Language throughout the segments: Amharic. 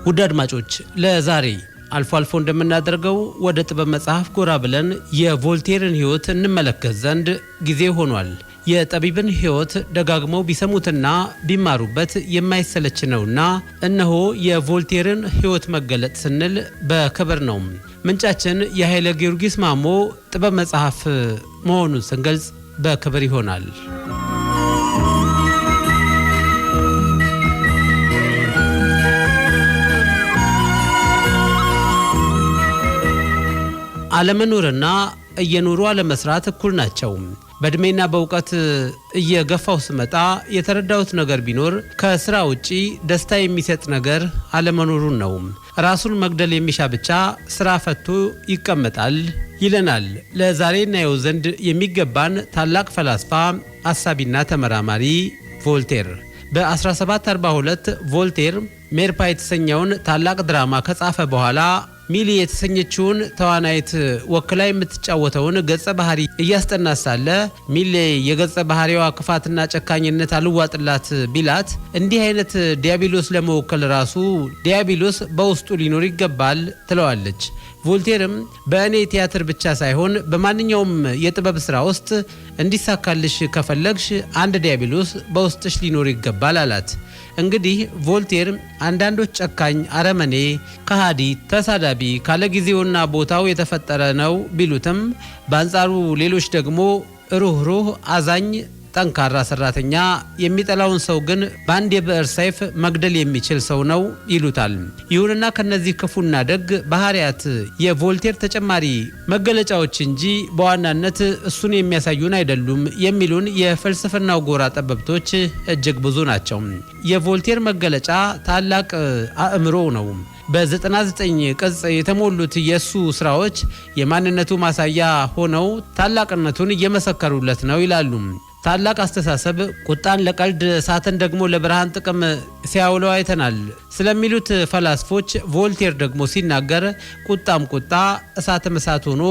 ውድ አድማጮች ለዛሬ አልፎ እንደምናደርገው ወደ ጥበብ መጽሐፍ ጎራ ብለን የቮልቴርን ሕይወት እንመለከት ዘንድ ጊዜ ሆኗል። የጠቢብን ሕይወት ደጋግመው ቢሰሙትና ቢማሩበት የማይሰለች ነውና እነሆ የቮልቴርን ሕይወት መገለጥ ስንል በክብር ነው። ምንጫችን የኃይለ ጊዮርጊስ ማሞ ጥበብ መጽሐፍ መሆኑን ስንገልጽ በክብር ይሆናል። አለመኖርና እየኖሩ አለመስራት እኩል ናቸው። በእድሜና በእውቀት እየገፋው ስመጣ የተረዳሁት ነገር ቢኖር ከስራ ውጪ ደስታ የሚሰጥ ነገር አለመኖሩን ነው። ራሱን መግደል የሚሻ ብቻ ስራ ፈቶ ይቀመጣል ይለናል ለዛሬ እናየው ዘንድ የሚገባን ታላቅ ፈላስፋ አሳቢና ተመራማሪ ቮልቴር። በ1742 ቮልቴር ሜርፓ የተሰኘውን ታላቅ ድራማ ከጻፈ በኋላ ሚሊ የተሰኘችውን ተዋናይት ወክላ የምትጫወተውን ገጸ ባህሪ እያስጠና ሳለ ሚሊ የገጸ ባህሪዋ ክፋትና ጨካኝነት አልዋጥላት ቢላት እንዲህ አይነት ዲያብሎስ ለመወከል ራሱ ዲያብሎስ በውስጡ ሊኖር ይገባል ትለዋለች። ቮልቴርም በእኔ ቲያትር ብቻ ሳይሆን በማንኛውም የጥበብ ስራ ውስጥ እንዲሳካልሽ ከፈለግሽ አንድ ዲያብሎስ በውስጥሽ ሊኖር ይገባል አላት። እንግዲህ ቮልቴር አንዳንዶች ጨካኝ፣ አረመኔ፣ ከሃዲ፣ ተሳዳቢ ካለጊዜውና ቦታው የተፈጠረ ነው ቢሉትም በአንጻሩ ሌሎች ደግሞ ሩህሩህ፣ አዛኝ፣ ጠንካራ ሰራተኛ፣ የሚጠላውን ሰው ግን በአንድ የብዕር ሰይፍ መግደል የሚችል ሰው ነው ይሉታል። ይሁንና ከነዚህ ክፉና ደግ ባህሪያት የቮልቴር ተጨማሪ መገለጫዎች እንጂ በዋናነት እሱን የሚያሳዩን አይደሉም የሚሉን የፍልስፍናው ጎራ ጠበብቶች እጅግ ብዙ ናቸው። የቮልቴር መገለጫ ታላቅ አእምሮ ነው። በ99 ቅጽ የተሞሉት የሱ ስራዎች የማንነቱ ማሳያ ሆነው ታላቅነቱን እየመሰከሩለት ነው ይላሉ። ታላቅ አስተሳሰብ ቁጣን ለቀልድ እሳትን ደግሞ ለብርሃን ጥቅም ሲያውለው አይተናል ስለሚሉት ፈላስፎች ቮልቴር ደግሞ ሲናገር ቁጣም ቁጣ እሳትም እሳት ሆኖ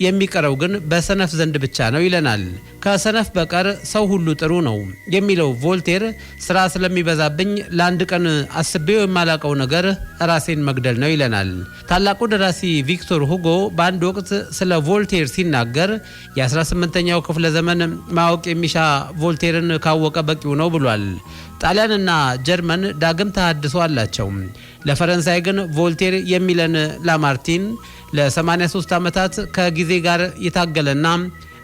የሚቀረው ግን በሰነፍ ዘንድ ብቻ ነው ይለናል። ከሰነፍ በቀር ሰው ሁሉ ጥሩ ነው የሚለው ቮልቴር ስራ ስለሚበዛብኝ ለአንድ ቀን አስቤው የማላቀው ነገር ራሴን መግደል ነው ይለናል። ታላቁ ደራሲ ቪክቶር ሁጎ በአንድ ወቅት ስለ ቮልቴር ሲናገር የ18ኛው ክፍለ ዘመን ማወቅ የሚሻ ቮልቴርን ካወቀ በቂው ነው ብሏል። ጣሊያንና ጀርመን ዳግም ተሐድሶ አላቸው። ለፈረንሳይ ግን ቮልቴር የሚለን ላማርቲን ለ83 ዓመታት ከጊዜ ጋር የታገለና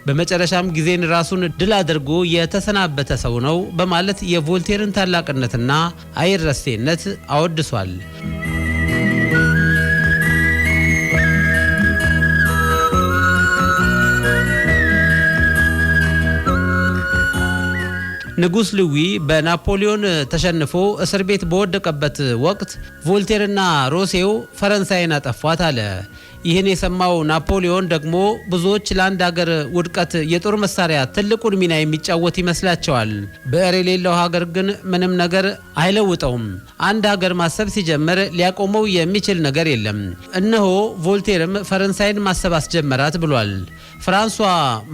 በመጨረሻም ጊዜን ራሱን ድል አድርጎ የተሰናበተ ሰው ነው በማለት የቮልቴርን ታላቅነትና አይረሴነት አወድሷል። ንጉስ ሉዊ በናፖሊዮን ተሸንፎ እስር ቤት በወደቀበት ወቅት ቮልቴርና ሮሴው ፈረንሳይን አጠፏት አለ። ይህን የሰማው ናፖሊዮን ደግሞ ብዙዎች ለአንድ ሀገር ውድቀት የጦር መሳሪያ ትልቁን ሚና የሚጫወት ይመስላቸዋል። ብዕር የሌለው ሀገር ግን ምንም ነገር አይለውጠውም። አንድ ሀገር ማሰብ ሲጀምር ሊያቆመው የሚችል ነገር የለም። እነሆ ቮልቴርም ፈረንሳይን ማሰብ አስጀመራት ብሏል። ፍራንሷ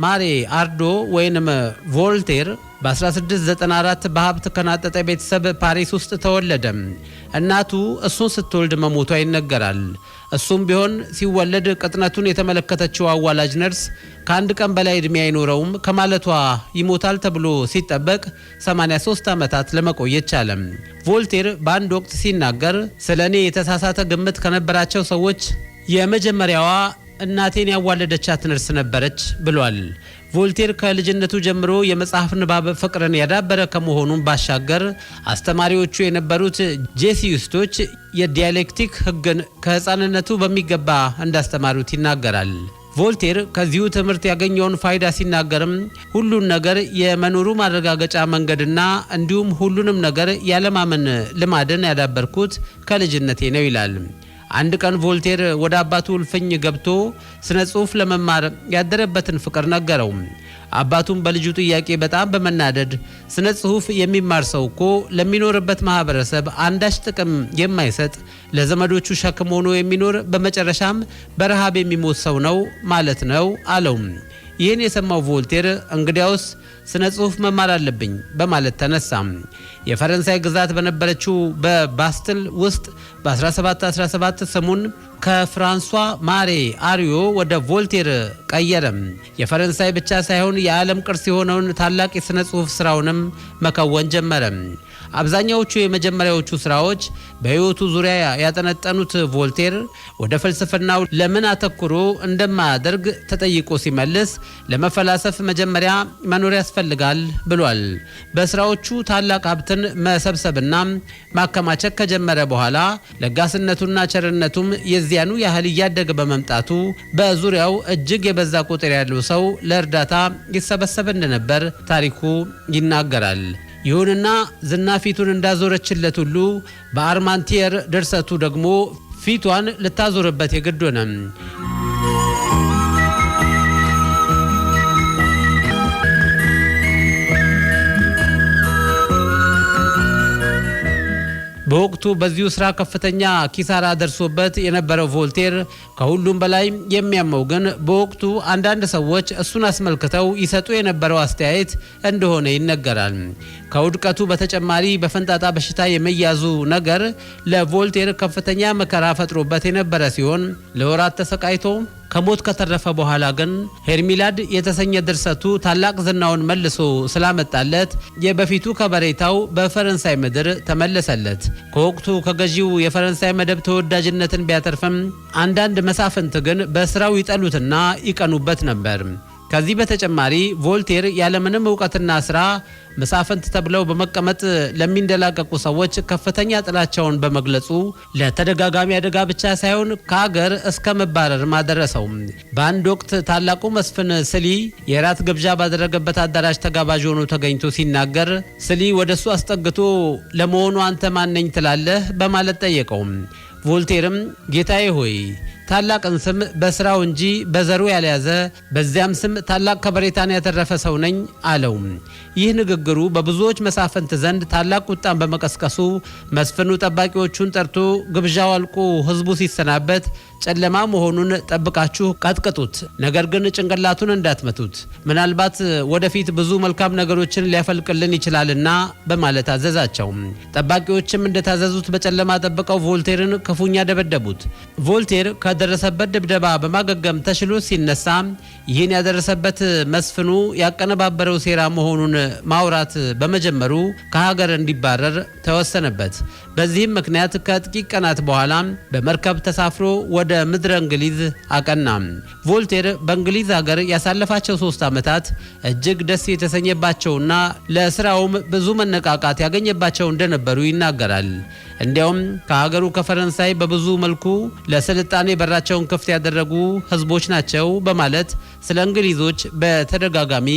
ማሬ አርዶ ወይንም ቮልቴር በ1694 በሀብት ከናጠጠ ቤተሰብ ፓሪስ ውስጥ ተወለደ። እናቱ እሱን ስትወልድ መሞቷ ይነገራል። እሱም ቢሆን ሲወለድ ቅጥነቱን የተመለከተችው አዋላጅ ነርስ ከአንድ ቀን በላይ ዕድሜ አይኖረውም ከማለቷ ይሞታል ተብሎ ሲጠበቅ 83 ዓመታት ለመቆየት ቻለ። ቮልቴር በአንድ ወቅት ሲናገር ስለ እኔ የተሳሳተ ግምት ከነበራቸው ሰዎች የመጀመሪያዋ እናቴን ያዋለደቻት ነርስ ነበረች ብሏል። ቮልቴር ከልጅነቱ ጀምሮ የመጽሐፍ ንባብ ፍቅርን ያዳበረ ከመሆኑም ባሻገር አስተማሪዎቹ የነበሩት ጄሱይቶች የዲያሌክቲክ ሕግን ከሕፃንነቱ በሚገባ እንዳስተማሩት ይናገራል። ቮልቴር ከዚሁ ትምህርት ያገኘውን ፋይዳ ሲናገርም ሁሉን ነገር የመኖሩ ማረጋገጫ መንገድና እንዲሁም ሁሉንም ነገር ያለማመን ልማድን ያዳበርኩት ከልጅነቴ ነው ይላል። አንድ ቀን ቮልቴር ወደ አባቱ እልፍኝ ገብቶ ስነ ጽሑፍ ለመማር ያደረበትን ፍቅር ነገረው። አባቱም በልጁ ጥያቄ በጣም በመናደድ ስነ ጽሑፍ የሚማር ሰው እኮ ለሚኖርበት ማህበረሰብ አንዳች ጥቅም የማይሰጥ ለዘመዶቹ ሸክም ሆኖ የሚኖር በመጨረሻም በረሃብ የሚሞት ሰው ነው ማለት ነው አለው። ይህን የሰማው ቮልቴር እንግዲያውስ ስነ ጽሑፍ መማር አለብኝ በማለት ተነሳ። የፈረንሳይ ግዛት በነበረችው በባስትል ውስጥ በ1717 ስሙን ከፍራንሷ ማሬ አሪዮ ወደ ቮልቴር ቀየረ። የፈረንሳይ ብቻ ሳይሆን የዓለም ቅርስ የሆነውን ታላቅ የሥነ ጽሑፍ ሥራውንም መከወን ጀመረ። አብዛኛዎቹ የመጀመሪያዎቹ ስራዎች በሕይወቱ ዙሪያ ያጠነጠኑት ቮልቴር ወደ ፍልስፍናው ለምን አተኩሮ እንደማያደርግ ተጠይቆ ሲመልስ ለመፈላሰፍ መጀመሪያ መኖር ያስፈልጋል ብሏል። በስራዎቹ ታላቅ ሀብትን መሰብሰብና ማከማቸት ከጀመረ በኋላ ለጋስነቱና ቸርነቱም የዚያኑ ያህል እያደገ በመምጣቱ በዙሪያው እጅግ የበዛ ቁጥር ያለው ሰው ለእርዳታ ይሰበሰብ እንደነበር ታሪኩ ይናገራል። ይሁንና ዝና ፊቱን እንዳዞረችለት ሁሉ በአርማንቲየር ድርሰቱ ደግሞ ፊቷን ልታዞርበት የግድ ሆነ። በወቅቱ በዚሁ ስራ ከፍተኛ ኪሳራ ደርሶበት የነበረው ቮልቴር ከሁሉም በላይ የሚያመው ግን በወቅቱ አንዳንድ ሰዎች እሱን አስመልክተው ይሰጡ የነበረው አስተያየት እንደሆነ ይነገራል። ከውድቀቱ በተጨማሪ በፈንጣጣ በሽታ የመያዙ ነገር ለቮልቴር ከፍተኛ መከራ ፈጥሮበት የነበረ ሲሆን ለወራት ተሰቃይቶ ከሞት ከተረፈ በኋላ ግን ሄርሚላድ የተሰኘ ድርሰቱ ታላቅ ዝናውን መልሶ ስላመጣለት የበፊቱ ከበሬታው በፈረንሳይ ምድር ተመለሰለት። ከወቅቱ ከገዢው የፈረንሳይ መደብ ተወዳጅነትን ቢያተርፍም አንዳንድ መሳፍንት ግን በስራው ይጠሉትና ይቀኑበት ነበር። ከዚህ በተጨማሪ ቮልቴር ያለምንም ዕውቀትና ስራ መሳፍንት ተብለው በመቀመጥ ለሚንደላቀቁ ሰዎች ከፍተኛ ጥላቻውን በመግለጹ ለተደጋጋሚ አደጋ ብቻ ሳይሆን ከሀገር እስከ መባረር ማደረሰው። በአንድ ወቅት ታላቁ መስፍን ስሊ የራት ግብዣ ባደረገበት አዳራሽ ተጋባዥ ሆኖ ተገኝቶ ሲናገር ስሊ ወደሱ አስጠግቶ ለመሆኑ አንተ ማነኝ ትላለህ በማለት ጠየቀው። ቮልቴርም ጌታዬ ሆይ ታላቅን ስም በስራው እንጂ በዘሩ ያልያዘ በዚያም ስም ታላቅ ከበሬታን ያተረፈ ሰው ነኝ አለው። ይህ ንግግሩ በብዙዎች መሳፍንት ዘንድ ታላቅ ቁጣን በመቀስቀሱ መስፍኑ ጠባቂዎቹን ጠርቶ ግብዣው አልቆ ህዝቡ ሲሰናበት ጨለማ መሆኑን ጠብቃችሁ ቀጥቅጡት፣ ነገር ግን ጭንቅላቱን እንዳትመቱት፣ ምናልባት ወደፊት ብዙ መልካም ነገሮችን ሊያፈልቅልን ይችላልና በማለት አዘዛቸው። ጠባቂዎችም እንደታዘዙት በጨለማ ጠብቀው ቮልቴርን ክፉኛ ደበደቡት። ቮልቴር ከደረሰበት ድብደባ በማገገም ተሽሎ ሲነሳ ይህን ያደረሰበት መስፍኑ ያቀነባበረው ሴራ መሆኑን ማውራት በመጀመሩ ከሀገር እንዲባረር ተወሰነበት። በዚህም ምክንያት ከጥቂት ቀናት በኋላ በመርከብ ተሳፍሮ ወደ ምድረ እንግሊዝ አቀና። ቮልቴር በእንግሊዝ ሀገር ያሳለፋቸው 3 ዓመታት እጅግ ደስ የተሰኘባቸውና ለስራውም ብዙ መነቃቃት ያገኘባቸው እንደነበሩ ይናገራል። እንዲያውም ከሀገሩ ከፈረንሳይ በብዙ መልኩ ለስልጣኔ በራቸውን ክፍት ያደረጉ ህዝቦች ናቸው በማለት ስለ እንግሊዞች በተደጋጋሚ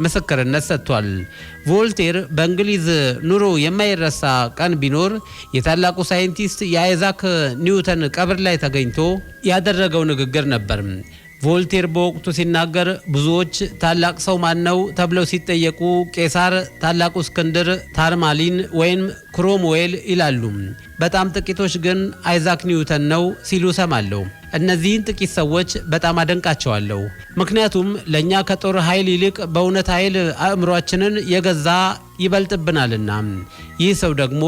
ምስክርነት ሰጥቷል። ቮልቴር በእንግሊዝ ኑሮ የማይረሳ ቀን ቢኖር የታላቁ ሳይንቲስት የአይዛክ ኒውተን ቀብር ላይ ተገኝቶ ያደረገው ንግግር ነበር። ቮልቴር በወቅቱ ሲናገር ብዙዎች ታላቅ ሰው ማን ነው ተብለው ሲጠየቁ ቄሳር፣ ታላቁ እስክንድር፣ ታርማሊን ወይም ክሮምዌል ይላሉ። በጣም ጥቂቶች ግን አይዛክ ኒውተን ነው ሲሉ ሰማለሁ። እነዚህን ጥቂት ሰዎች በጣም አደንቃቸዋለሁ። ምክንያቱም ለእኛ ከጦር ኃይል ይልቅ በእውነት ኃይል አእምሯችንን የገዛ ይበልጥብናልና። ይህ ሰው ደግሞ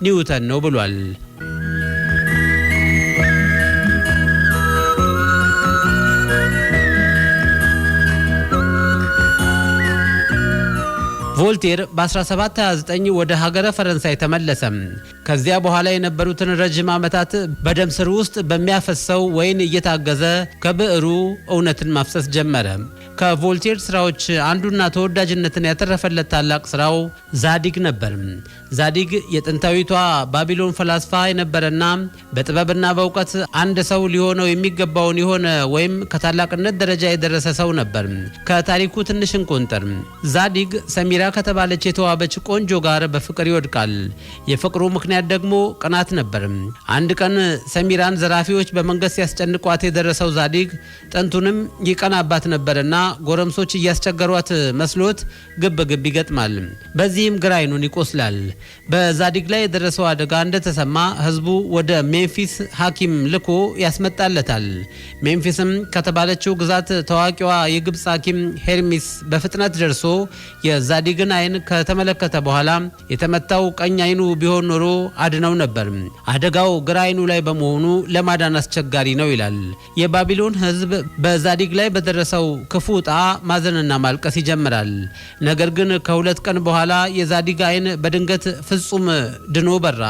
ኒውተን ነው ብሏል። ቮልቴር በ1729 ወደ ሀገረ ፈረንሳይ ተመለሰ። ከዚያ በኋላ የነበሩትን ረጅም ዓመታት በደም ስር ውስጥ በሚያፈሰው ወይን እየታገዘ ከብዕሩ እውነትን ማፍሰስ ጀመረ። ከቮልቴር ስራዎች አንዱና ተወዳጅነትን ያተረፈለት ታላቅ ስራው ዛዲግ ነበር። ዛዲግ የጥንታዊቷ ባቢሎን ፈላስፋ የነበረና በጥበብና በእውቀት አንድ ሰው ሊሆነው የሚገባውን የሆነ ወይም ከታላቅነት ደረጃ የደረሰ ሰው ነበር። ከታሪኩ ትንሽ እንቆንጠር። ዛዲግ ሰሚራ ከተባለች የተዋበች ቆንጆ ጋር በፍቅር ይወድቃል። የፍቅሩ ምክንያት ደግሞ ቅናት ነበር። አንድ ቀን ሰሚራን ዘራፊዎች በመንገድ ሲያስጨንቋት የደረሰው ዛዲግ ጥንቱንም ይቀናባት ነበርና ጎረምሶች እያስቸገሯት መስሎት ግብ ግብ ይገጥማል። በዚህም ግራ አይኑን ይቆስላል። በዛዲግ ላይ የደረሰው አደጋ እንደተሰማ ህዝቡ ወደ ሜምፊስ ሐኪም ልኮ ያስመጣለታል። ሜምፊስም ከተባለችው ግዛት ታዋቂዋ የግብፅ ሐኪም ሄርሚስ በፍጥነት ደርሶ የዛዲግን አይን ከተመለከተ በኋላ የተመታው ቀኝ አይኑ ቢሆን ኖሮ አድነው ነበር። አደጋው ግራ አይኑ ላይ በመሆኑ ለማዳን አስቸጋሪ ነው ይላል። የባቢሎን ህዝብ በዛዲግ ላይ በደረሰው ክፉ ዕጣ ማዘንና ማልቀስ ይጀምራል። ነገር ግን ከሁለት ቀን በኋላ የዛዲግ አይን በድንገት ፍጹም ድኖ በራ።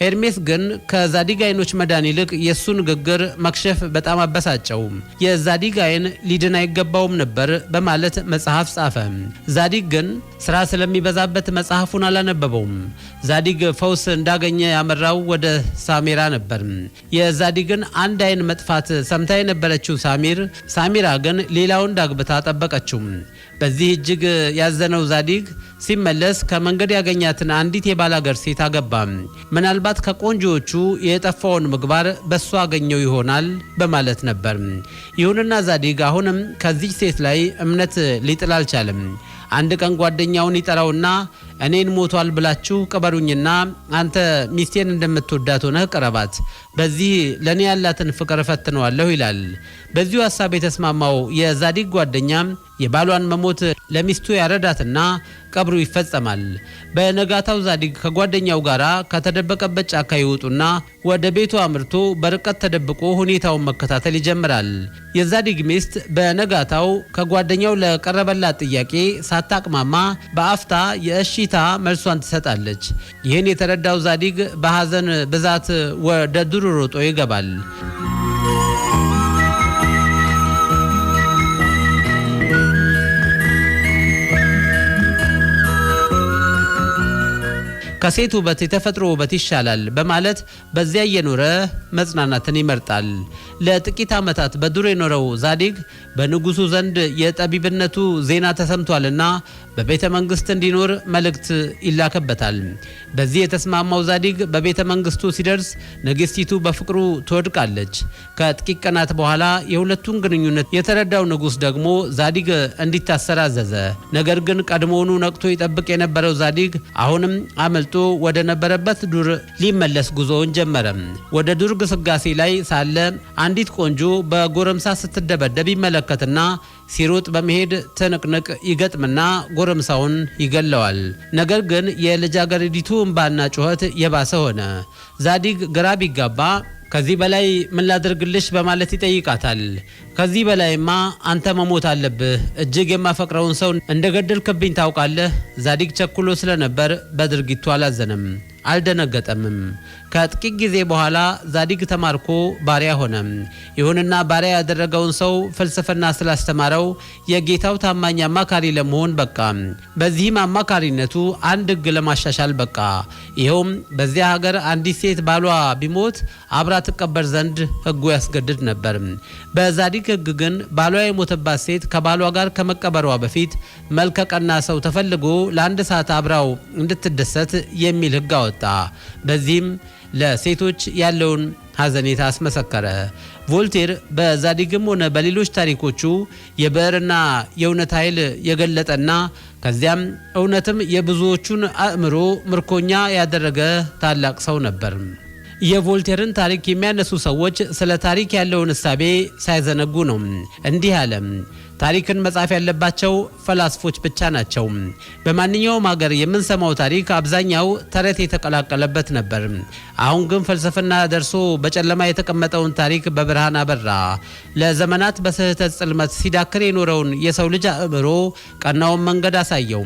ሄርሜስ ግን ከዛዲግ አይኖች መዳን ይልቅ የሱ ንግግር መክሸፍ በጣም አበሳጨው። የዛዲግ አይን ሊድን አይገባውም ነበር በማለት መጽሐፍ ጻፈ። ዛዲግ ግን ስራ ስለሚበዛበት መጽሐፉን አላነበበውም። ዛዲግ ፈውስ እንዳገኘ ያመራው ወደ ሳሚራ ነበር። የዛዲግን አንድ አይን መጥፋት ሰምታ የነበረችው ሳሚራ ግን ሌላውን ዳግብታ ጠበቀችው። በዚህ እጅግ ያዘነው ዛዲግ ሲመለስ ከመንገድ ያገኛትን አንዲት የባላገር ሴት አገባ። ምናልባት ከቆንጆዎቹ የጠፋውን ምግባር በሷ አገኘው ይሆናል በማለት ነበር። ይሁንና ዛዲግ አሁንም ከዚህ ሴት ላይ እምነት ሊጥል አልቻለም። አንድ ቀን ጓደኛውን ይጠራውና እኔን ሞቷል ብላችሁ ቀበሩኝና አንተ ሚስቴን እንደምትወዳት ሆነህ ቀረባት፣ በዚህ ለኔ ያላትን ፍቅር ፈትነዋለሁ ይላል። በዚሁ ሐሳብ የተስማማው የዛዲግ ጓደኛ የባሏን መሞት ለሚስቱ ያረዳትና ቀብሩ ይፈጸማል። በነጋታው ዛዲግ ከጓደኛው ጋራ ከተደበቀበት ጫካ ይወጡና ወደ ቤቱ አምርቶ በርቀት ተደብቆ ሁኔታውን መከታተል ይጀምራል። የዛዲግ ሚስት በነጋታው ከጓደኛው ለቀረበላት ጥያቄ ሳታቅማማ በአፍታ የእሺታ መልሷን ትሰጣለች። ይህን የተረዳው ዛዲግ በሐዘን ብዛት ወደ ዱር ሮጦ ይገባል። ከሴት ውበት የተፈጥሮ ውበት ይሻላል በማለት በዚያ እየኖረ መጽናናትን ይመርጣል። ለጥቂት ዓመታት በዱር የኖረው ዛዲግ በንጉሱ ዘንድ የጠቢብነቱ ዜና ተሰምቷልና በቤተ መንግስት እንዲኖር መልእክት ይላከበታል። በዚህ የተስማማው ዛዲግ በቤተ መንግስቱ ሲደርስ ንግስቲቱ በፍቅሩ ትወድቃለች። ከጥቂት ቀናት በኋላ የሁለቱን ግንኙነት የተረዳው ንጉስ ደግሞ ዛዲግ እንዲታሰር አዘዘ። ነገር ግን ቀድሞውኑ ነቅቶ ይጠብቅ የነበረው ዛዲግ አሁንም አመልጦ ወደ ነበረበት ዱር ሊመለስ ጉዞውን ጀመረ። ወደ ዱር ግስጋሴ ላይ ሳለ አንዲት ቆንጆ በጎረምሳ ስትደበደብ ይመለከትና ሲሮጥ በመሄድ ትንቅንቅ ይገጥምና ጎረምሳውን ይገለዋል። ነገር ግን የልጃገረዲቱ እንባና ጩኸት የባሰ ሆነ። ዛዲግ ግራ ቢጋባ ከዚህ በላይ ምን ላድርግልሽ በማለት ይጠይቃታል። ከዚህ በላይማ አንተ መሞት አለብህ፣ እጅግ የማፈቅረውን ሰው እንደገደልክብኝ ታውቃለህ። ዛዲግ ቸኩሎ ስለነበር በድርጊቱ አላዘነም፣ አልደነገጠምም። ከጥቂት ጊዜ በኋላ ዛዲግ ተማርኮ ባሪያ ሆነ። ይሁንና ባሪያ ያደረገውን ሰው ፍልስፍና ስላስተማረው የጌታው ታማኝ አማካሪ ለመሆን በቃ። በዚህም አማካሪነቱ አንድ ሕግ ለማሻሻል በቃ። ይኸውም በዚያ ሀገር አንዲት ሴት ባሏ ቢሞት አብራ ትቀበር ዘንድ ሕጉ ያስገድድ ነበር። በዛዲግ ሕግ ግን ባሏ የሞተባት ሴት ከባሏ ጋር ከመቀበሯ በፊት መልከቀና ሰው ተፈልጎ ለአንድ ሰዓት አብራው እንድትደሰት የሚል ሕግ አወጣ። በዚህም ለሴቶች ያለውን ሐዘኔታ አስመሰከረ። ቮልቴር በዛዲግም ሆነ በሌሎች ታሪኮቹ የብዕርና የእውነት ኃይል የገለጠና ከዚያም እውነትም የብዙዎቹን አእምሮ ምርኮኛ ያደረገ ታላቅ ሰው ነበር። የቮልቴርን ታሪክ የሚያነሱ ሰዎች ስለ ታሪክ ያለውን እሳቤ ሳይዘነጉ ነው። እንዲህ አለ። ታሪክን መጻፍ ያለባቸው ፈላስፎች ብቻ ናቸው። በማንኛውም ሀገር የምንሰማው ታሪክ አብዛኛው ተረት የተቀላቀለበት ነበር። አሁን ግን ፍልስፍና ደርሶ በጨለማ የተቀመጠውን ታሪክ በብርሃን አበራ። ለዘመናት በስህተት ጽልመት ሲዳክር የኖረውን የሰው ልጅ አእምሮ ቀናውን መንገድ አሳየው።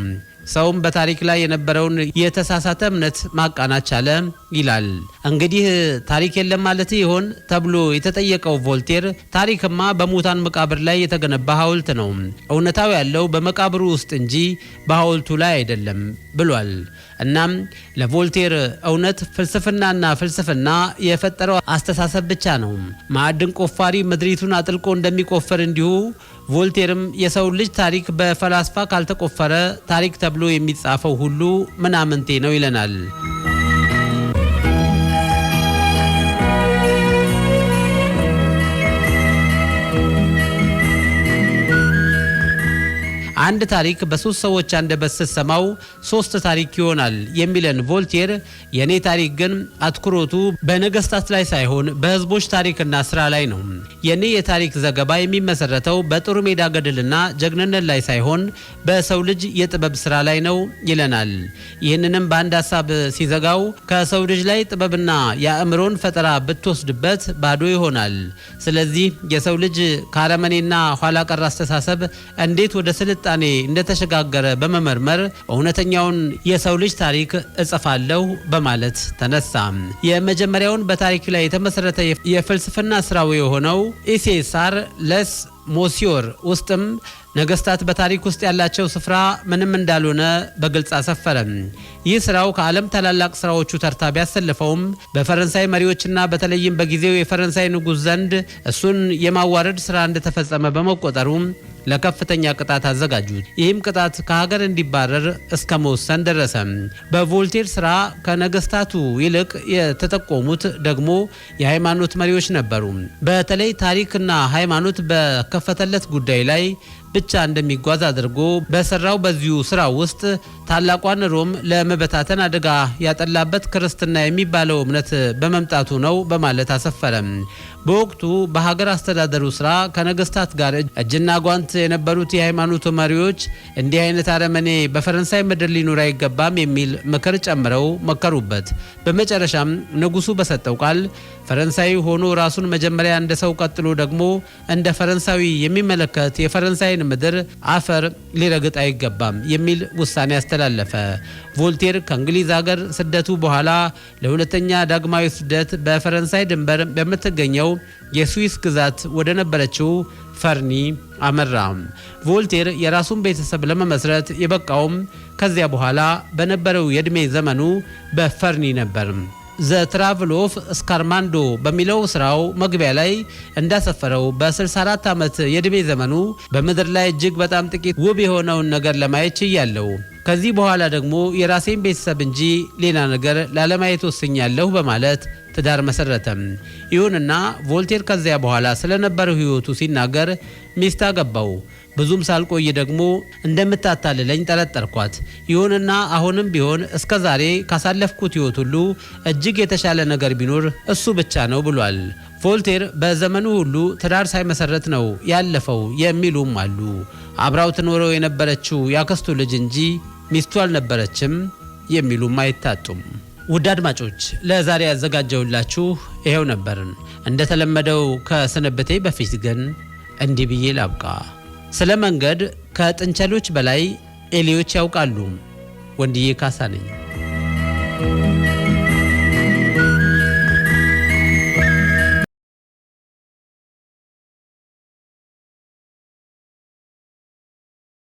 ሰውም በታሪክ ላይ የነበረውን የተሳሳተ እምነት ማቃናት ቻለ ይላል። እንግዲህ ታሪክ የለም ማለት ይሆን ተብሎ የተጠየቀው ቮልቴር ታሪክማ በሙታን መቃብር ላይ የተገነባ ሐውልት ነው፣ እውነታው ያለው በመቃብሩ ውስጥ እንጂ በሐውልቱ ላይ አይደለም ብሏል። እናም ለቮልቴር እውነት ፍልስፍናና ፍልስፍና የፈጠረው አስተሳሰብ ብቻ ነው። ማዕድን ቆፋሪ ምድሪቱን አጥልቆ እንደሚቆፍር እንዲሁ ቮልቴርም የሰው ልጅ ታሪክ በፈላስፋ ካልተቆፈረ ታሪክ ተብሎ የሚጻፈው ሁሉ ምናምንቴ ነው ይለናል። አንድ ታሪክ በሶስት ሰዎች አንደበት ስትሰማው ሶስት ታሪክ ይሆናል የሚለን ቮልቴር የኔ ታሪክ ግን አትኩሮቱ በነገስታት ላይ ሳይሆን በህዝቦች ታሪክና ስራ ላይ ነው። የኔ የታሪክ ዘገባ የሚመሰረተው በጦር ሜዳ ገድልና ጀግንነት ላይ ሳይሆን በሰው ልጅ የጥበብ ስራ ላይ ነው ይለናል። ይህንንም በአንድ ሀሳብ ሲዘጋው ከሰው ልጅ ላይ ጥበብና የአእምሮን ፈጠራ ብትወስድበት ባዶ ይሆናል። ስለዚህ የሰው ልጅ ከአረመኔና ኋላ ቀር አስተሳሰብ እንዴት ወደ ስልጣኔ እንደተሸጋገረ በመመርመር እውነተኛውን የሰው ልጅ ታሪክ እጽፋለሁ በማለት ተነሳ። የመጀመሪያውን በታሪክ ላይ የተመሰረተ የፍልስፍና ስራው የሆነው ኢሴሳር ለስ ሞሲዮር ውስጥም ነገስታት በታሪክ ውስጥ ያላቸው ስፍራ ምንም እንዳልሆነ በግልጽ አሰፈረ። ይህ ስራው ከዓለም ታላላቅ ስራዎቹ ተርታ ቢያሰልፈውም በፈረንሳይ መሪዎችና በተለይም በጊዜው የፈረንሳይ ንጉሥ ዘንድ እሱን የማዋረድ ስራ እንደተፈጸመ በመቆጠሩ ለከፍተኛ ቅጣት አዘጋጁት። ይህም ቅጣት ከሀገር እንዲባረር እስከ መወሰን ደረሰ። በቮልቴር ስራ ከነገስታቱ ይልቅ የተጠቆሙት ደግሞ የሃይማኖት መሪዎች ነበሩ። በተለይ ታሪክና ሃይማኖት በከፈተለት ጉዳይ ላይ ብቻ እንደሚጓዝ አድርጎ በሰራው በዚሁ ስራ ውስጥ ታላቋን ሮም ለመበታተን አደጋ ያጠላበት ክርስትና የሚባለው እምነት በመምጣቱ ነው በማለት አሰፈረ። በወቅቱ በሀገር አስተዳደሩ ስራ ከነገስታት ጋር እጅና ጓንት የነበሩት የሃይማኖት መሪዎች እንዲህ አይነት አረመኔ በፈረንሳይ ምድር ሊኖር አይገባም የሚል ምክር ጨምረው መከሩበት። በመጨረሻም ንጉሱ በሰጠው ቃል ፈረንሳዊ ሆኖ ራሱን መጀመሪያ እንደ ሰው ቀጥሎ ደግሞ እንደ ፈረንሳዊ የሚመለከት የፈረንሳይን ምድር አፈር ሊረግጥ አይገባም የሚል ውሳኔ አስተላለፈ። ቮልቴር ከእንግሊዝ ሀገር ስደቱ በኋላ ለሁለተኛ ዳግማዊ ስደት በፈረንሳይ ድንበር በምትገኘው የስዊስ ግዛት ወደ ነበረችው ፈርኒ አመራ። ቮልቴር የራሱን ቤተሰብ ለመመስረት የበቃውም ከዚያ በኋላ በነበረው የዕድሜ ዘመኑ በፈርኒ ነበር። ዘ ትራቭል ኦፍ ስካርማንዶ በሚለው ስራው መግቢያ ላይ እንዳሰፈረው በ64 ዓመት የዕድሜ ዘመኑ በምድር ላይ እጅግ በጣም ጥቂት ውብ የሆነውን ነገር ለማየት ችያለሁ። ከዚህ በኋላ ደግሞ የራሴን ቤተሰብ እንጂ ሌላ ነገር ላለማየት ወስኛለሁ በማለት ትዳር መሰረተም። ይሁንና ቮልቴር ከዚያ በኋላ ስለነበረው ህይወቱ ሲናገር ሚስት አገባው። ብዙም ሳልቆይ ደግሞ እንደምታታልለኝ ጠረጠርኳት። ይሁንና አሁንም ቢሆን እስከ ዛሬ ካሳለፍኩት ህይወት ሁሉ እጅግ የተሻለ ነገር ቢኖር እሱ ብቻ ነው ብሏል። ቮልቴር በዘመኑ ሁሉ ትዳር ሳይመሰረት ነው ያለፈው የሚሉም አሉ። አብራው ትኖረው የነበረችው ያክስቱ ልጅ እንጂ ሚስቱ አልነበረችም የሚሉም አይታጡም። ውድ አድማጮች ለዛሬ ያዘጋጀውላችሁ ይሄው ነበርን። እንደተለመደው ከስንብቴ በፊት ግን እንዲህ ብዬ ላብቃ። ስለ መንገድ ከጥንቸሎች በላይ ኤሊዎች ያውቃሉ። ወንድዬ ካሳ ነኝ።